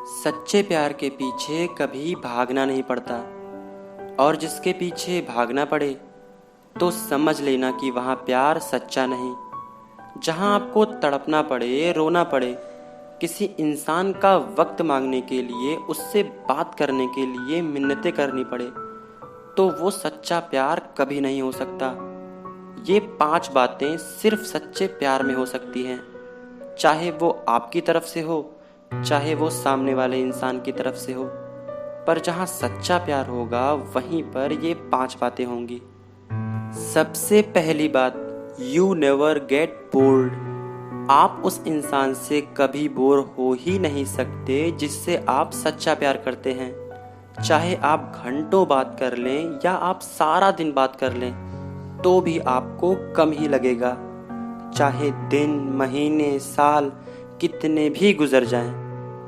सच्चे प्यार के पीछे कभी भागना नहीं पड़ता, और जिसके पीछे भागना पड़े तो समझ लेना कि वहाँ प्यार सच्चा नहीं। जहाँ आपको तड़पना पड़े, रोना पड़े, किसी इंसान का वक्त मांगने के लिए, उससे बात करने के लिए मिन्नतें करनी पड़े, तो वो सच्चा प्यार कभी नहीं हो सकता। ये 5 बातें सिर्फ सच्चे प्यार में हो सकती हैं, चाहे वो आपकी तरफ से हो, चाहे वो सामने वाले इंसान की तरफ से हो। पर जहाँ सच्चा प्यार होगा वहीं पर ये 5 बातें होंगी। सबसे पहली बात, यू नेवर गेट बोर्ड। आप उस इंसान से कभी बोर हो ही नहीं सकते जिससे आप सच्चा प्यार करते हैं। चाहे आप घंटों बात कर लें या आप सारा दिन बात कर लें, तो भी आपको कम ही लगेगा। चाहे दिन, महीने, साल कितने भी गुजर जाएं,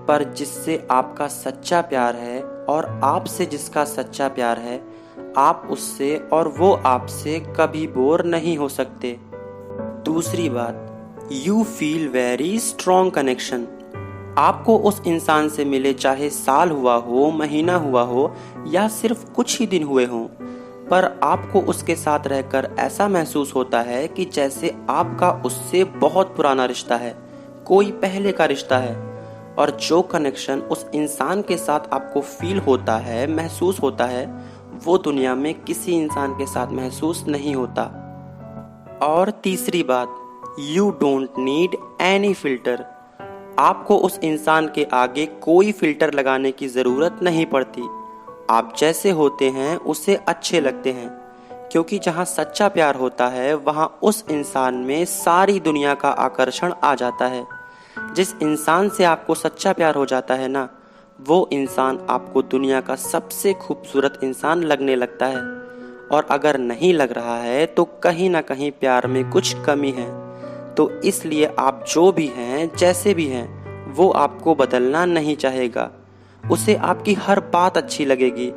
पर जिससे आपका सच्चा प्यार है और आपसे जिसका सच्चा प्यार है, आप उससे और वो आपसे कभी बोर नहीं हो सकते। दूसरी बात, you feel very strong connection. आपको उस इंसान से मिले चाहे साल हुआ हो, महीना हुआ हो या सिर्फ कुछ ही दिन हुए हों, पर आपको उसके साथ रहकर ऐसा महसूस होता है कि जैसे आपका उससे बहुत पुराना रिश्ता है, कोई पहले का रिश्ता है। और जो कनेक्शन उस इंसान के साथ आपको फील होता है, महसूस होता है, वो दुनिया में किसी इंसान के साथ महसूस नहीं होता। और तीसरी बात, you don't need any filter. आपको उस इंसान के आगे कोई फिल्टर लगाने की ज़रूरत नहीं पड़ती। आप जैसे होते हैं उसे अच्छे लगते हैं, क्योंकि जहाँ सच्चा प्यार होता है वहाँ उस इंसान में सारी दुनिया का आकर्षण आ जाता है। जिस इंसान से आपको सच्चा प्यार हो जाता है ना, वो इंसान आपको दुनिया का सबसे खूबसूरत इंसान लगने लगता है। और अगर नहीं लग रहा है तो कहीं ना कहीं प्यार में कुछ कमी है। तो इसलिए आप जो भी हैं, जैसे भी हैं, वो आपको बदलना नहीं चाहेगा। उसे आपकी हर बात अच्छी लगेगी।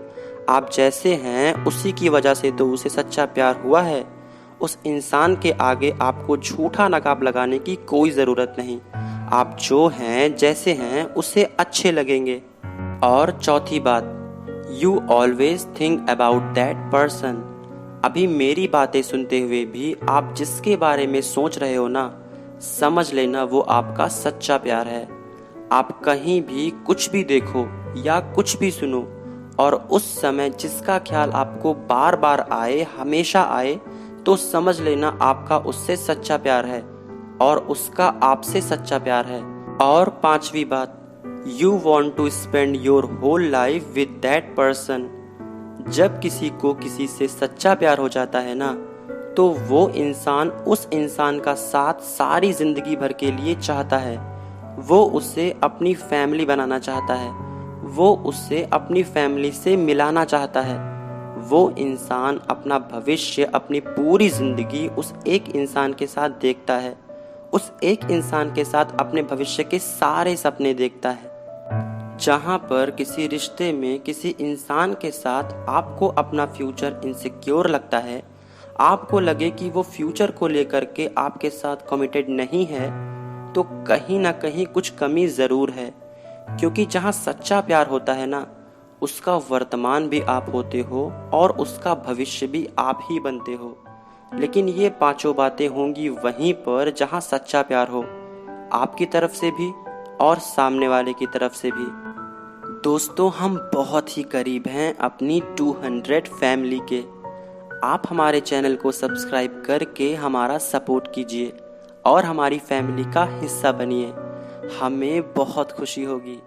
आप जैसे हैं उसी की वजह से तो उसे सच्चा प्यार हुआ है। उस इंसान के आगे आपको झूठा नकाब लगाने की कोई ज़रूरत नहीं। आप जो हैं, जैसे हैं, उसे अच्छे लगेंगे। और चौथी बात, you always think about that person. अभी मेरी बातें सुनते हुए भी आप जिसके बारे में सोच रहे हो ना, समझ लेना वो आपका सच्चा प्यार है। आप कहीं भी कुछ भी देखो या कुछ भी सुनो, और उस समय जिसका ख्याल आपको बार बार आए, हमेशा आए, तो समझ लेना आपका उससे सच्चा प्यार है और उसका आपसे सच्चा प्यार है। और 5वीं बात, you want to spend your whole life with that person. जब किसी को किसी से सच्चा प्यार हो जाता है ना, तो वो इंसान उस इंसान का साथ सारी जिंदगी भर के लिए चाहता है। वो उसे अपनी फैमिली बनाना चाहता है। वो उससे अपनी फैमिली से मिलाना चाहता है। वो इंसान अपना भविष्य, अपनी पूरी जिंदगी उस एक इंसान के साथ देखता है। उस एक इंसान के साथ अपने भविष्य के सारे सपने देखता है। जहाँ पर किसी रिश्ते में किसी इंसान के साथ आपको अपना फ्यूचर इनसिक्योर लगता है, आपको लगे कि वो फ्यूचर को लेकर के आपके साथ कमिटेड नहीं है, तो कहीं ना कहीं कुछ कमी ज़रूर है। क्योंकि जहाँ सच्चा प्यार होता है ना, उसका वर्तमान भी आप होते हो और उसका भविष्य भी आप ही बनते हो। लेकिन ये 5 बातें होंगी वहीं पर जहाँ सच्चा प्यार हो, आपकी तरफ से भी और सामने वाले की तरफ से भी। दोस्तों, हम बहुत ही करीब हैं अपनी 200 फैमिली के। आप हमारे चैनल को सब्सक्राइब करके हमारा सपोर्ट कीजिए और हमारी फैमिली का हिस्सा बनिए। हमें बहुत खुशी होगी।